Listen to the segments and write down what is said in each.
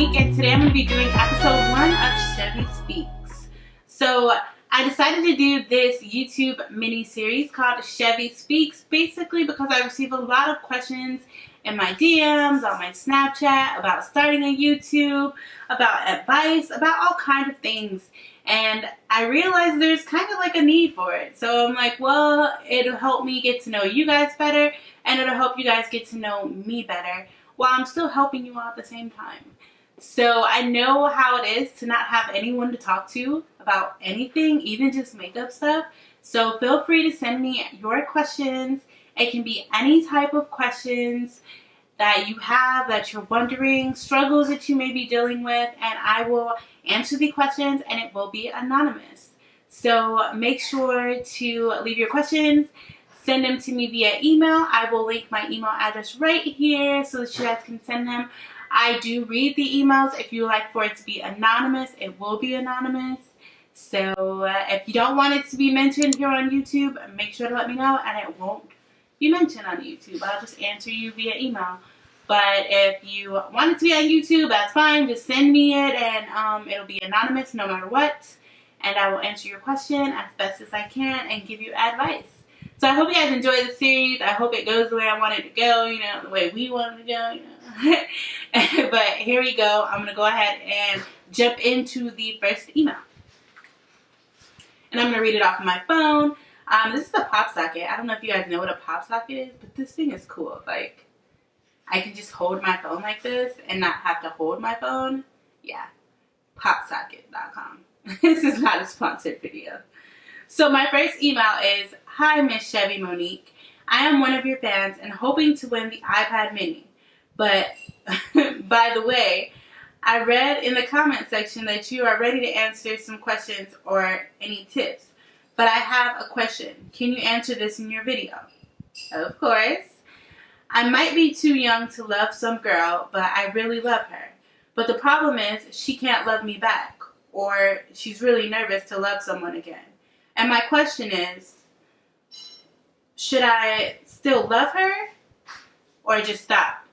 Monique, and today I'm going to be doing episode 1 of Chevy Speaks. So I decided to do this YouTube mini-series called Chevy Speaks, basically because I receive a lot of questions in my DMs, on my Snapchat, about starting a YouTube, about advice, about all kinds of things. And I realized there's kind of like a need for it. So I'm like, well, it'll help me get to know you guys better, and it'll help you guys get to know me better, while I'm still helping you out at the same time. So I know how it is to not have anyone to talk to about anything, even just makeup stuff. So feel free to send me your questions. It can be any type of questions that you have, that you're wondering, struggles that you may be dealing with, and I will answer the questions, and it will be anonymous. So make sure to leave your questions. Send them to me via email. I will link my email address right here so that you guys can send them. I do read the emails. If you like for it to be anonymous, it will be anonymous. So if you don't want it to be mentioned here on YouTube, make sure to let me know, and it won't be mentioned on YouTube. I'll just answer you via email. But if you want it to be on YouTube, that's fine. Just send me it, and it'll be anonymous no matter what. And I will answer your question as best as I can and give you advice. So I hope you guys enjoy the series. I hope it goes the way I want it to go, you know, the way we want it to go, you know. But here we go. I'm going to go ahead and jump into the first email. And I'm going to read it off of my phone. This is a pop socket. I don't know if you guys know what a pop socket is, but this thing is cool. Like, I can just hold my phone like this and not have to hold my phone. Yeah, popsocket.com. This is not a sponsored video. So my first email is, "Hi, Miss Chevy Monique. I am one of your fans and hoping to win the iPad mini. But, by the way, I read in the comment section that you are ready to answer some questions or any tips. But I have a question. Can you answer this in your video?" Of course. "I might be too young to love some girl, but I really love her. But the problem is she can't love me back, or she's really nervous to love someone again. And my question is, should I still love her or just stop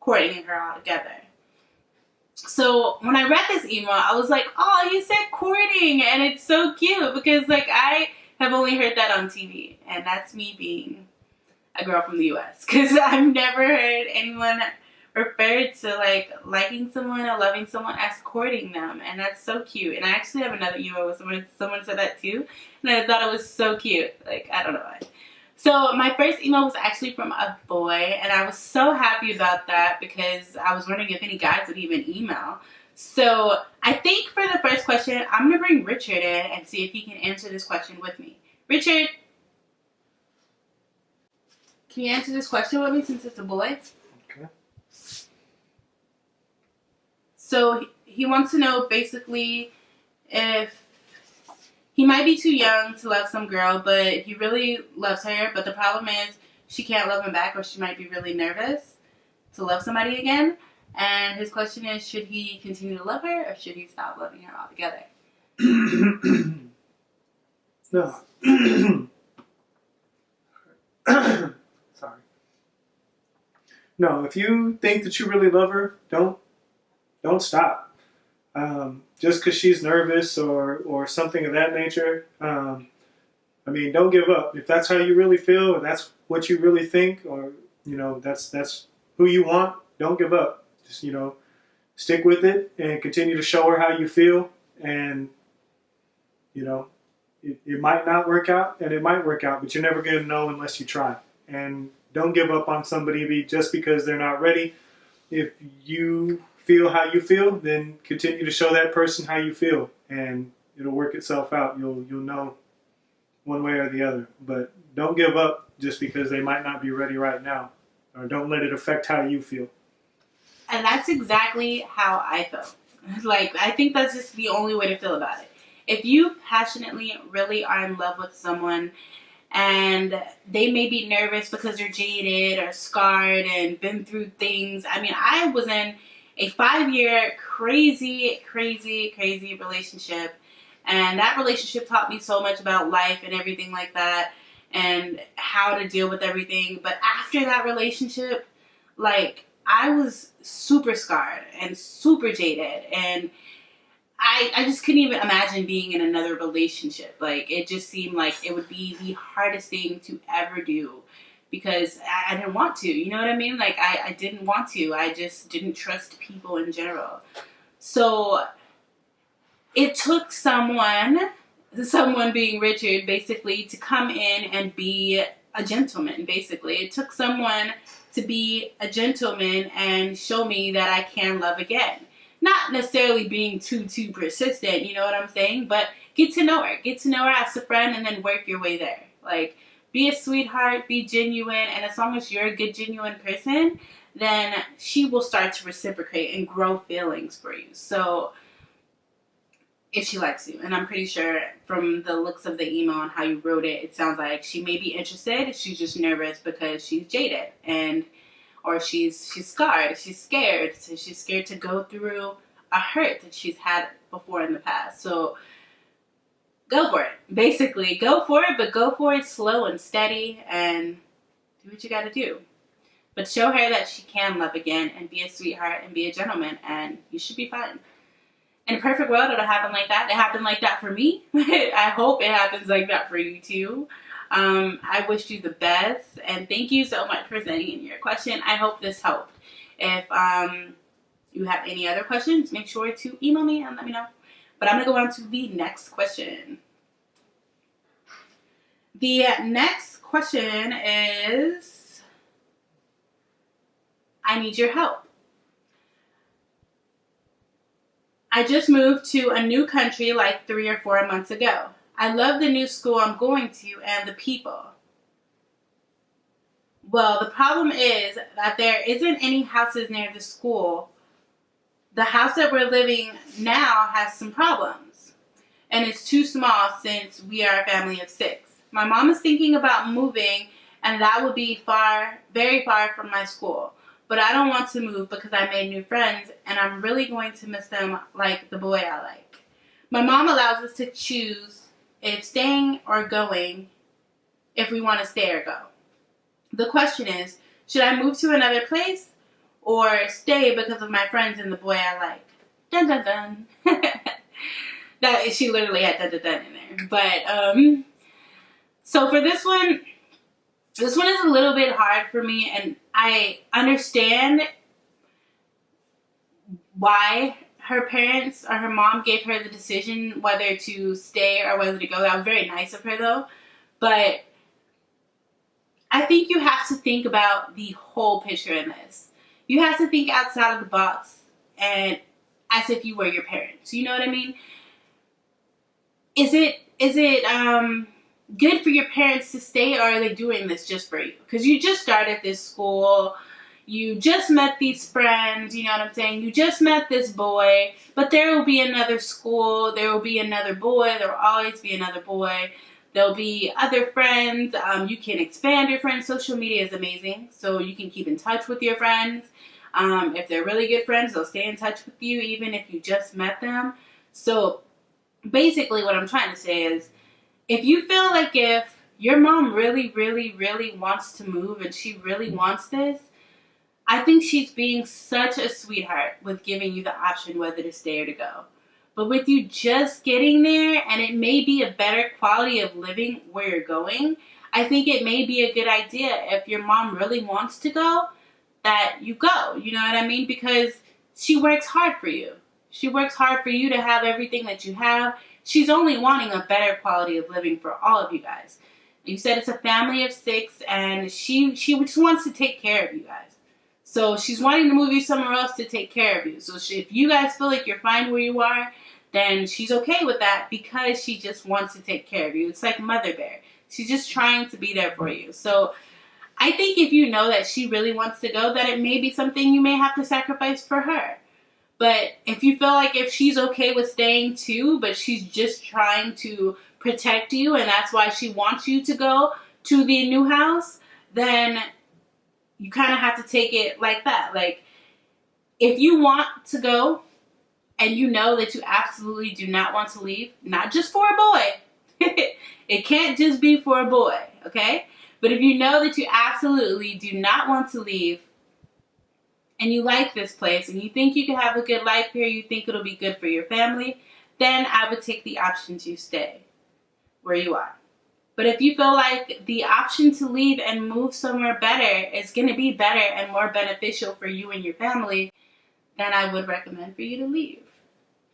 courting her altogether?" So when I read this email, I was like, oh, you said courting, and it's so cute because like I have only heard that on TV, and that's me being a girl from the US, because I've never heard anyone refer to like liking someone or loving someone as courting them, and that's so cute. And I actually have another email where someone said that too, and I thought it was so cute. Like, I don't know why. So my first email was actually from a boy, and I was so happy about that because I was wondering if any guys would even email. So I think for the first question, I'm going to bring Richard in and see if he can answer this question with me. Richard, can you answer this question with me since it's a boy? Okay. So he wants to know basically if he might be too young to love some girl, but he really loves her. But the problem is she can't love him back, or she might be really nervous to love somebody again. And his question is, should he continue to love her, or should he stop loving her altogether? No. Sorry. No, if you think that you really love her, don't stop. Just because she's nervous or something of that nature, I mean, don't give up. If that's how you really feel, or that's what you really think, or you know, that's who you want, don't give up. Just, you know, stick with it and continue to show her how you feel. And you know, it might not work out, and it might work out, but you're never going to know unless you try. And don't give up on somebody just because they're not ready. If you feel how you feel, then continue to show that person how you feel, and it'll work itself out. You'll know one way or the other. But don't give up just because they might not be ready right now, or don't let it affect how you feel. And that's exactly how I feel. Like, I think that's just the only way to feel about it. If you passionately really are in love with someone, and they may be nervous because they're jaded or scarred and been through things. I mean, I was in a 5-year crazy relationship, and that relationship taught me so much about life and everything like that, and how to deal with everything. But after that relationship, like, I was super scarred and super jaded, and I just couldn't even imagine being in another relationship. Like, it just seemed like it would be the hardest thing to ever do because I didn't want to. You know what I mean? Like, I didn't want to. I just didn't trust people in general. So it took someone being Richard, basically, to come in and be a gentleman, basically. It took someone to be a gentleman and show me that I can love again. Not necessarily being too persistent, you know what I'm saying? But get to know her. Get to know her as a friend and then work your way there. Like, be a sweetheart, be genuine, and as long as you're a good, genuine person, then she will start to reciprocate and grow feelings for you. So, if she likes you. And I'm pretty sure from the looks of the email and how you wrote it, it sounds like she may be interested. She's just nervous because she's jaded or she's scarred, she's scared. So she's scared to go through a hurt that she's had before in the past. So go for it. Basically, go for it, but go for it slow and steady and do what you gotta do. But show her that she can love again and be a sweetheart and be a gentleman, and you should be fine. In a perfect world, it'll happen like that. It happened like that for me. I hope it happens like that for you too. I wish you the best, and thank you so much for sending in your question. I hope this helped. If you have any other questions, make sure to email me and let me know. But I'm going to go on to the next question. The next question is, I need your help. I just moved to a new country like 3 or 4 months ago. I love the new school I'm going to and the people. Well, the problem is that there isn't any houses near the school. The house that we're living now has some problems, and it's too small since we are a family of 6. My mom is thinking about moving, and that would be very far from my school. But I don't want to move because I made new friends, and I'm really going to miss them like the boy I like. My mom allows us to choose if staying or going, if we want to stay or go. The question is, should I move to another place or stay because of my friends and the boy I like? Dun dun dun. That she literally had dun dun dun in there. But so for this one is a little bit hard for me, and I understand why her parents or her mom gave her the decision whether to stay or whether to go. That was very nice of her though. But I think you have to think about the whole picture in this. You have to think outside of the box and as if you were your parents. You know what I mean? Is it good for your parents to stay, or are they doing this just for you? Because you just started this school, you just met these friends, you know what I'm saying? You just met this boy, but there will be another school, there will be another boy, there will always be another boy, there'll be other friends, you can expand your friends. Social media is amazing, so you can keep in touch with your friends. If they're really good friends, they'll stay in touch with you even if you just met them. So basically what I'm trying to say is, if you feel like if your mom really, really, really wants to move and she really wants this, I think she's being such a sweetheart with giving you the option whether to stay or to go. But with you just getting there, and it may be a better quality of living where you're going, I think it may be a good idea if your mom really wants to go, that you go. You know what I mean? Because she works hard for you. She works hard for you to have everything that you have. She's only wanting a better quality of living for all of you guys. You said it's a family of 6, and she just wants to take care of you guys. So she's wanting to move you somewhere else to take care of you. So if you guys feel like you're fine where you are, then she's okay with that because she just wants to take care of you. It's like Mother Bear. She's just trying to be there for you. So I think if you know that she really wants to go, that it may be something you may have to sacrifice for her. But if you feel like if she's okay with staying too, but she's just trying to protect you and that's why she wants you to go to the new house, then you kind of have to take it like that. Like, if you want to go and you know that you absolutely do not want to leave, not just for a boy. It can't just be for a boy, okay? But if you know that you absolutely do not want to leave and you like this place and you think you can have a good life here, you think it'll be good for your family, then I would take the option to stay where you are. But if you feel like the option to leave and move somewhere better is going to be better and more beneficial for you and your family, then I would recommend for you to leave.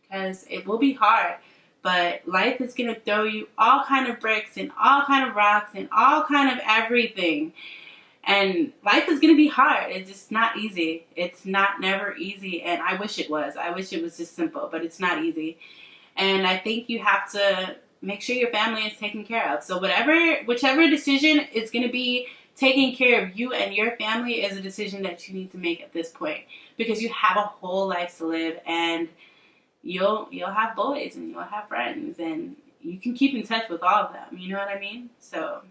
Because it will be hard, but life is going to throw you all kind of bricks and all kind of rocks and all kind of everything. And life is going to be hard. It's just not easy. It's never easy. And I wish it was. I wish it was just simple, but it's not easy. And I think you have to make sure your family is taken care of. So whichever decision is going to be taking care of you and your family is a decision that you need to make at this point. Because you have a whole life to live, and you'll have boys and you'll have friends, and you can keep in touch with all of them. You know what I mean? So,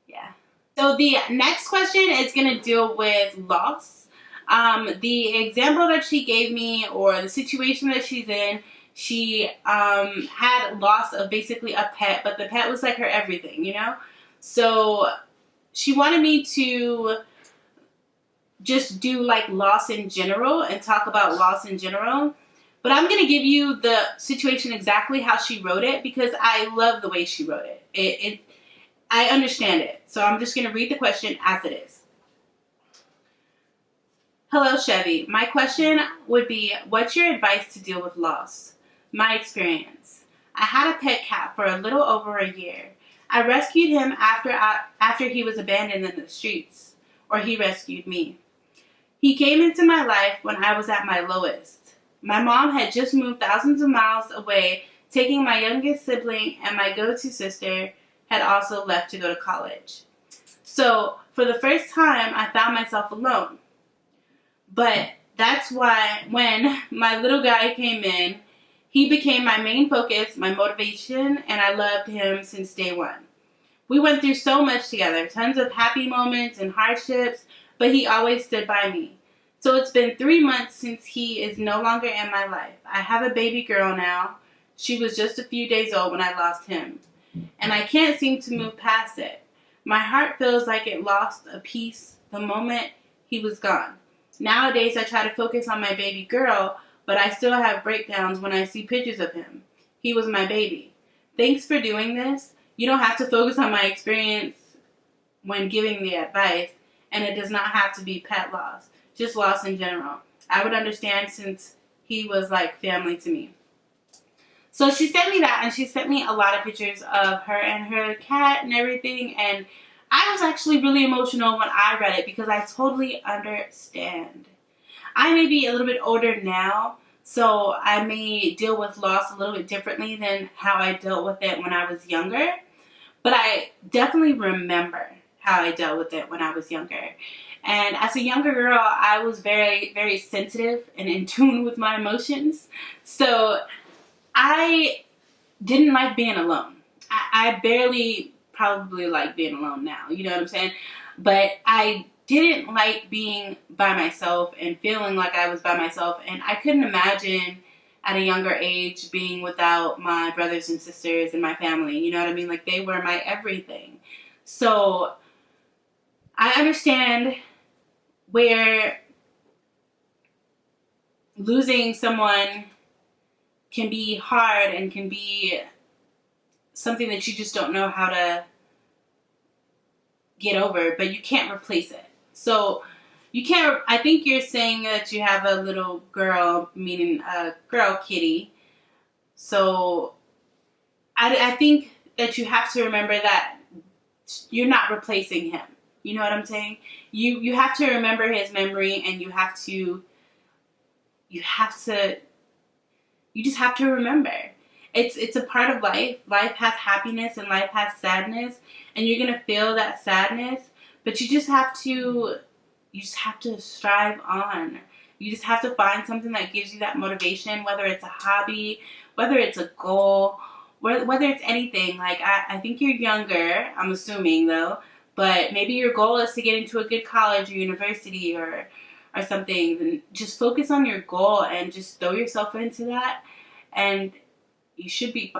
yeah. So the next question is going to deal with loss. The example that she gave me, or the situation that she's in, she had loss of basically a pet, but the pet was like her everything, you know? So she wanted me to just do like loss in general and talk about loss in general. But I'm going to give you the situation exactly how she wrote it, because I love the way she wrote it. I understand it. So I'm just going to read the question as it is. Hello, Chevy. My question would be, what's your advice to deal with loss? My experience. I had a pet cat for a little over a year. I rescued him after he was abandoned in the streets, or he rescued me. He came into my life when I was at my lowest. My mom had just moved thousands of miles away, taking my youngest sibling, and my go-to sister had also left to go to college. So, for the first time, I found myself alone. But that's why when my little guy came in, he became my main focus, my motivation, and I loved him since day one. We went through so much together, tons of happy moments and hardships, but he always stood by me. So it's been 3 months since he is no longer in my life. I have a baby girl now. She was just a few days old when I lost him. And I can't seem to move past it. My heart feels like it lost a piece the moment he was gone. Nowadays I try to focus on my baby girl, but I still have breakdowns when I see pictures of him. He was my baby. Thanks for doing this. You don't have to focus on my experience when giving the advice, and it does not have to be pet loss, just loss in general. I would understand since he was like family to me. So she sent me that, and she sent me a lot of pictures of her and her cat and everything, and I was actually really emotional when I read it because I totally understand. I may be a little bit older now, so I may deal with loss a little bit differently than how I dealt with it when I was younger. But I definitely remember how I dealt with it when I was younger. And as a younger girl, I was very, very sensitive and in tune with my emotions. So I didn't like being alone. I barely probably like being alone now, you know what I'm saying? But I didn't like being by myself and feeling like I was by myself, and I couldn't imagine at a younger age being without my brothers and sisters and my family, you know what I mean? Like, they were my everything. So I understand where losing someone can be hard and can be something that you just don't know how to get over, but you can't replace it. So you can't, I think you're saying that you have a little girl, meaning a girl kitty. So I think that you have to remember that you're not replacing him. You know what I'm saying? You have to remember his memory, and you just have to remember. It's a part of life. Life has happiness and life has sadness, and you're gonna feel that sadness, but you just have to strive on. You just have to find something that gives you that motivation, whether it's a hobby, whether it's a goal, whether it's anything. Like, I think you're younger, I'm assuming though, but maybe your goal is to get into a good college or university or something. Then just focus on your goal and just throw yourself into that, and you should be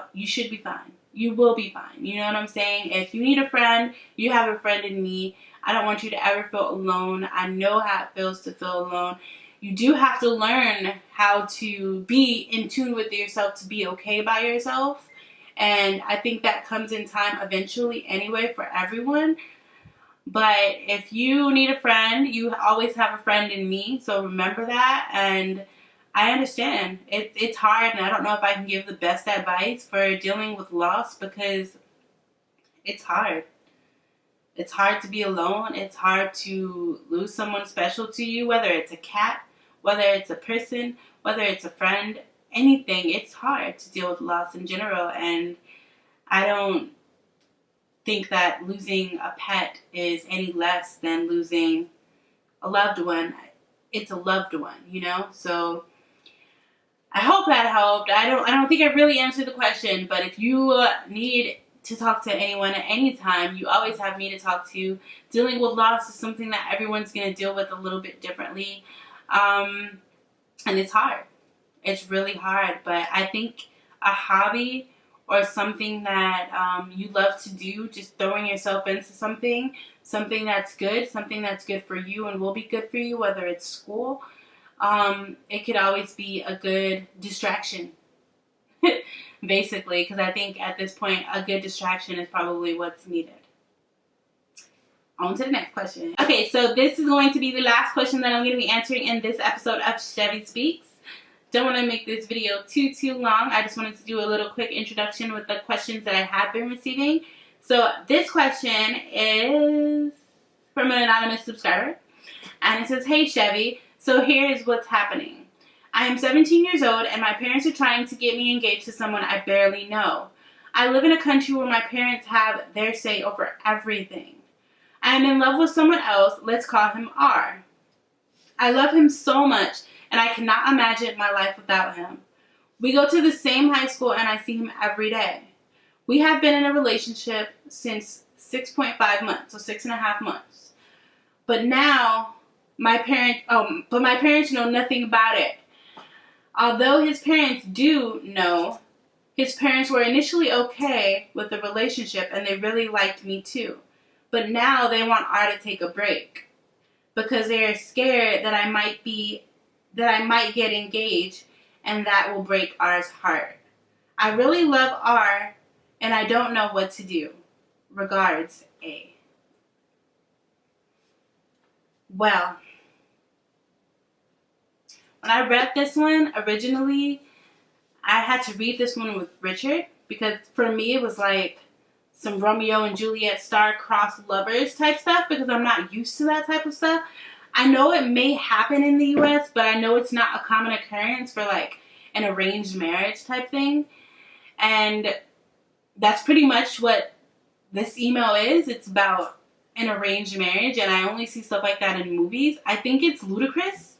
fine. You will be fine. You know what I'm saying? If you need a friend, you have a friend in me. I don't want you to ever feel alone. I know how it feels to feel alone. You do have to learn how to be in tune with yourself, to be okay by yourself. And I think that comes in time eventually anyway for everyone. But if you need a friend, you always have a friend in me. So remember that. And I understand. It's hard, and I don't know if I can give the best advice for dealing with loss, because it's hard. It's hard to be alone. It's hard to lose someone special to you, whether it's a cat, whether it's a person, whether it's a friend, anything. It's hard to deal with loss in general, and I don't think that losing a pet is any less than losing a loved one. It's a loved one, you know? So I hope that helped. I don't think I really answered the question, but if you need to talk to anyone at any time, you always have me to talk to. Dealing with loss is something that everyone's going to deal with a little bit differently. And it's hard. It's really hard. But I think a hobby or something that you love to do, just throwing yourself into something that's good for you and will be good for you, whether it's school, it could always be a good distraction. Basically, because I think at this point, a good distraction is probably what's needed. On to the next question. Okay, so this is going to be the last question that I'm going to be answering in this episode of Chevy Speaks. Don't want to make this video too long. I just wanted to do a little quick introduction with the questions that I have been receiving. So this question is from an anonymous subscriber. And it says, "Hey Chevy, so here is what's happening. I am 17 years old and my parents are trying to get me engaged to someone I barely know. I live in a country where my parents have their say over everything. I am in love with someone else, let's call him R. I love him so much and I cannot imagine my life without him. We go to the same high school and I see him every day. We have been in a relationship since 6.5 months, so 6.5 months. But now my parents know nothing about it. Although his parents do know, his parents were initially okay with the relationship and they really liked me too. But now they want R to take a break because they are scared that I might get engaged and that will break R's heart. I really love R and I don't know what to do. Regards, A." Well, when I read this one originally, I had to read this one with Richard because for me it was like some Romeo and Juliet star-crossed lovers type stuff because I'm not used to that type of stuff. I know it may happen in the U.S., but I know it's not a common occurrence for like an arranged marriage type thing. And that's pretty much what this email is. It's about an arranged marriage, and I only see stuff like that in movies. I think it's ludicrous.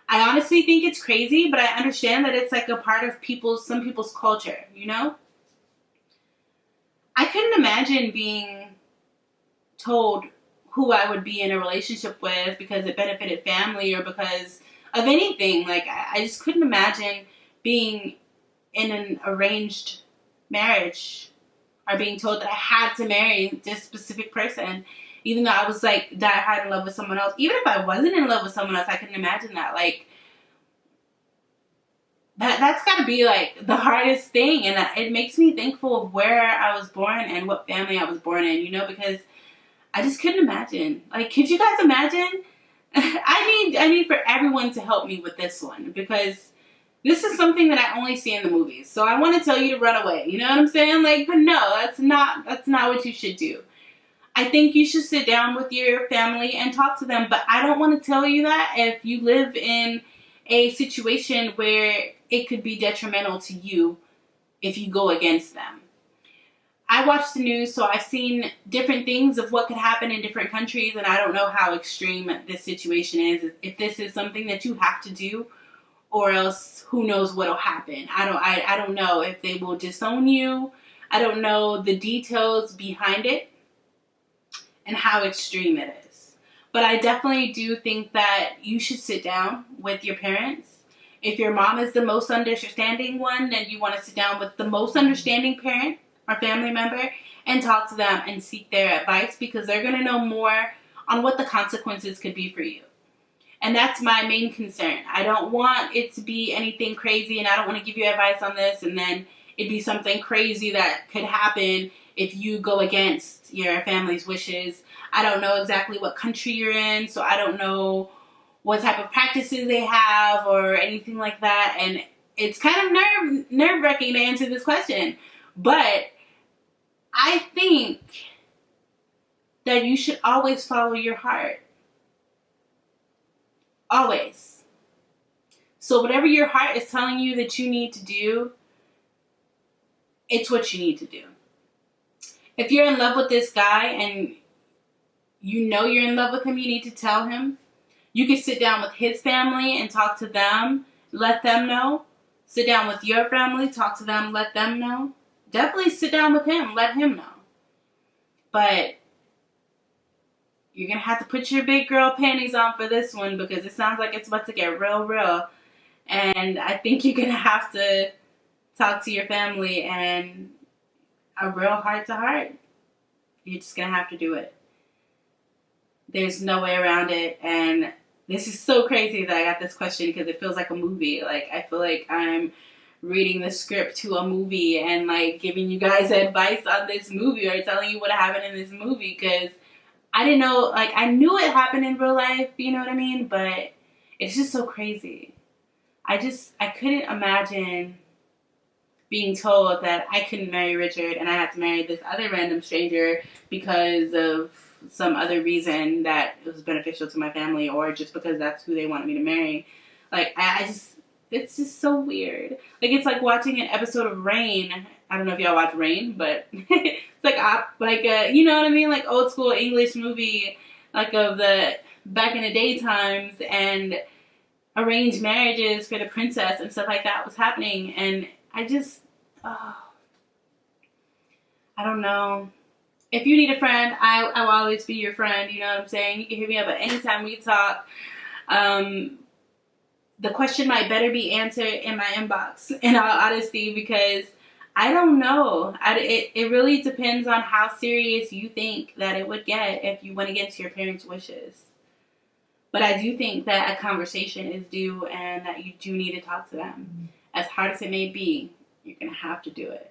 I honestly think it's crazy, but I understand that it's like a part of some people's culture, you know? I couldn't imagine being told who I would be in a relationship with because it benefited family or because of anything. Like, I just couldn't imagine being in an arranged marriage or being told that I had to marry this specific person. Even though I was like die hard in love with someone else. Even if I wasn't in love with someone else, I couldn't imagine that. Like, that's got to be like the hardest thing. And it makes me thankful of where I was born and what family I was born in, you know, because I just couldn't imagine. Like, could you guys imagine? I need for everyone to help me with this one because this is something that I only see in the movies. So I want to tell you to run away. You know what I'm saying? Like, but no, that's not what you should do. I think you should sit down with your family and talk to them. But I don't want to tell you that if you live in a situation where it could be detrimental to you if you go against them. I watch the news, so I've seen different things of what could happen in different countries, and I don't know how extreme this situation is. If this is something that you have to do, or else who knows what'll happen. I don't know if they will disown you. I don't know the details behind it and how extreme it is. But I definitely do think that you should sit down with your parents. If your mom is the most understanding one, then you want to sit down with the most understanding parent or family member and talk to them and seek their advice because they're going to know more on what the consequences could be for you. And that's my main concern. I don't want it to be anything crazy, and I don't want to give you advice on this and then it'd be something crazy that could happen if you go against your family's wishes. I don't know exactly what country you're in, so I don't know what type of practices they have or anything like that. And it's kind of nerve-wracking to answer this question. But I think that you should always follow your heart. Always. So whatever your heart is telling you that you need to do, it's what you need to do. If you're in love with this guy and you know you're in love with him, you need to tell him. You can sit down with his family and talk to them, let them know. Sit down with your family, talk to them, let them know. Definitely sit down with him, let him know. But you're going to have to put your big girl panties on for this one, because it sounds like it's about to get real. And I think you're going to have to talk to your family and a real heart-to-heart. You're just going to have to do it. There's no way around it. And this is so crazy that I got this question, because it feels like a movie. Like, I feel like I'm reading the script to a movie and like giving you guys advice on this movie or telling you what happened in this movie, because I didn't know, like, I knew it happened in real life, you know what I mean? But it's just so crazy. I couldn't imagine being told that I couldn't marry Richard and I had to marry this other random stranger because of some other reason that it was beneficial to my family, or just because that's who they wanted me to marry. Like, it's just so weird. Like, it's like watching an episode of Rain. I don't know if y'all watch Rain, but it's like you know what I mean? Like old school English movie, like of the back in the day times, and arranged marriages for the princess and stuff like that was happening. And I don't know. If you need a friend, I will always be your friend. You know what I'm saying? You can hit me up at any time we talk. The question might better be answered in my inbox, in all honesty, because I don't know. It really depends on how serious you think that it would get if you went against your parents' wishes. But I do think that a conversation is due and that you do need to talk to them. As hard as it may be, you're going to have to do it.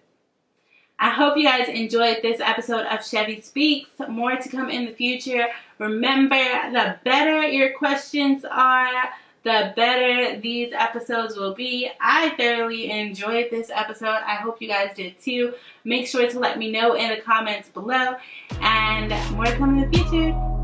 I hope you guys enjoyed this episode of Chevy Speaks. More to come in the future. Remember, the better your questions are, the better these episodes will be. I thoroughly enjoyed this episode. I hope you guys did too. Make sure to let me know in the comments below. And more to come in the future.